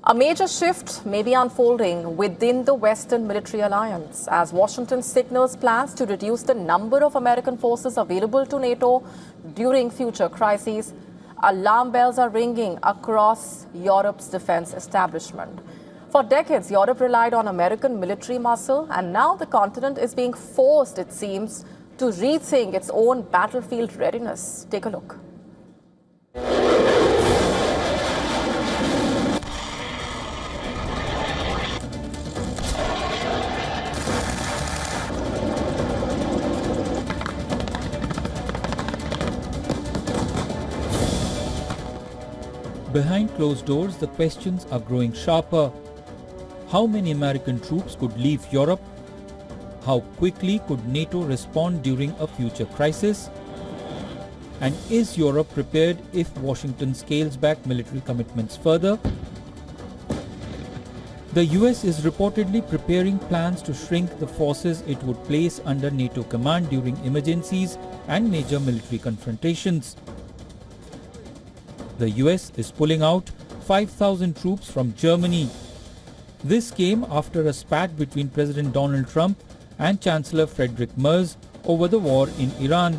A major shift may be unfolding within the Western military alliance as Washington signals plans to reduce the number of American forces available to NATO during future crises. Alarm bells are ringing across Europe's defense establishment. For decades, Europe relied on American military muscle, and now the continent is being forced, it seems, to rethink its own battlefield readiness. Take a look. Behind closed doors, the questions are growing sharper. How many American troops could leave Europe? How quickly could NATO respond during a future crisis? And is Europe prepared if Washington scales back military commitments further? The US is reportedly preparing plans to shrink the forces it would place under NATO command during emergencies and major military confrontations. The US is pulling out 5,000 troops from Germany. This came after a spat between President Donald Trump and Chancellor Friedrich Merz over the war in Iran.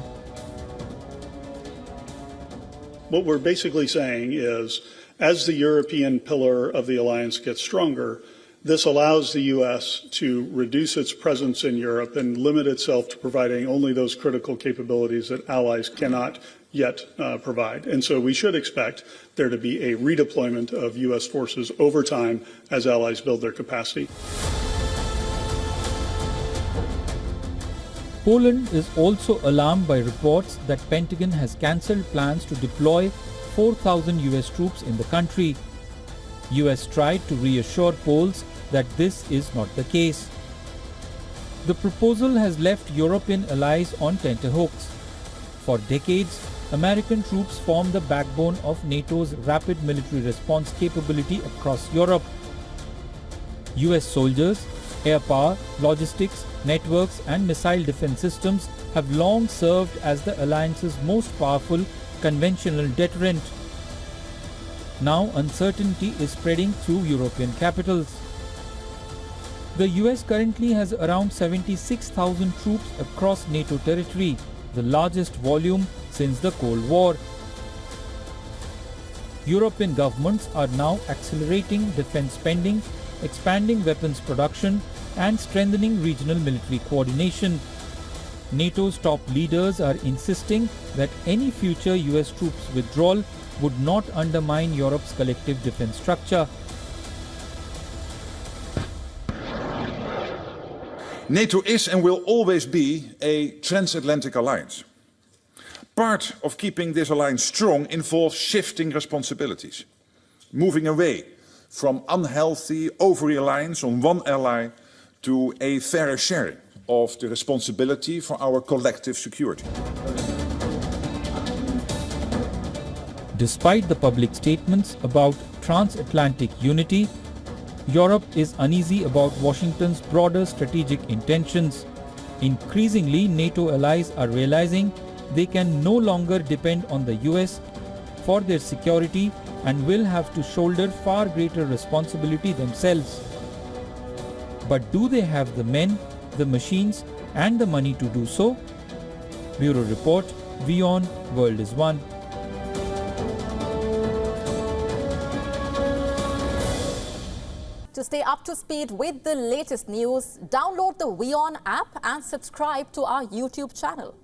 What we're basically saying is, as the European pillar of the alliance gets stronger, this allows the U.S. to reduce its presence in Europe and limit itself to providing only those critical capabilities that allies cannot yet provide. And so we should expect there to be a redeployment of U.S. forces over time as allies build their capacity. Poland is also alarmed by reports that Pentagon has cancelled plans to deploy 4,000 US troops in the country. US tried to reassure Poles that this is not the case. The proposal has left European allies on tenterhooks. For decades, American troops form the backbone of NATO's rapid military response capability across Europe. US soldiers, air power, logistics, networks and missile defense systems have long served as the alliance's most powerful conventional deterrent. Now uncertainty is spreading through European capitals. The US currently has around 76,000 troops across NATO territory, the largest volume since the Cold War. European governments are now accelerating defense spending, expanding weapons production, and strengthening regional military coordination. NATO's top leaders are insisting that any future US troops withdrawal would not undermine Europe's collective defense structure. NATO is and will always be a transatlantic alliance. Part of keeping this alliance strong involves shifting responsibilities, moving away from unhealthy over-reliance on one ally to a fairer sharing of the responsibility for our collective security. Despite the public statements about transatlantic unity, Europe is uneasy about Washington's broader strategic intentions. Increasingly, NATO allies are realizing they can no longer depend on the US for their security and will have to shoulder far greater responsibility themselves. But do they have the men, the machines and the money to do so? Bureau Report, WION World is One. To stay up to speed with the latest news, download the WION app and subscribe to our YouTube channel.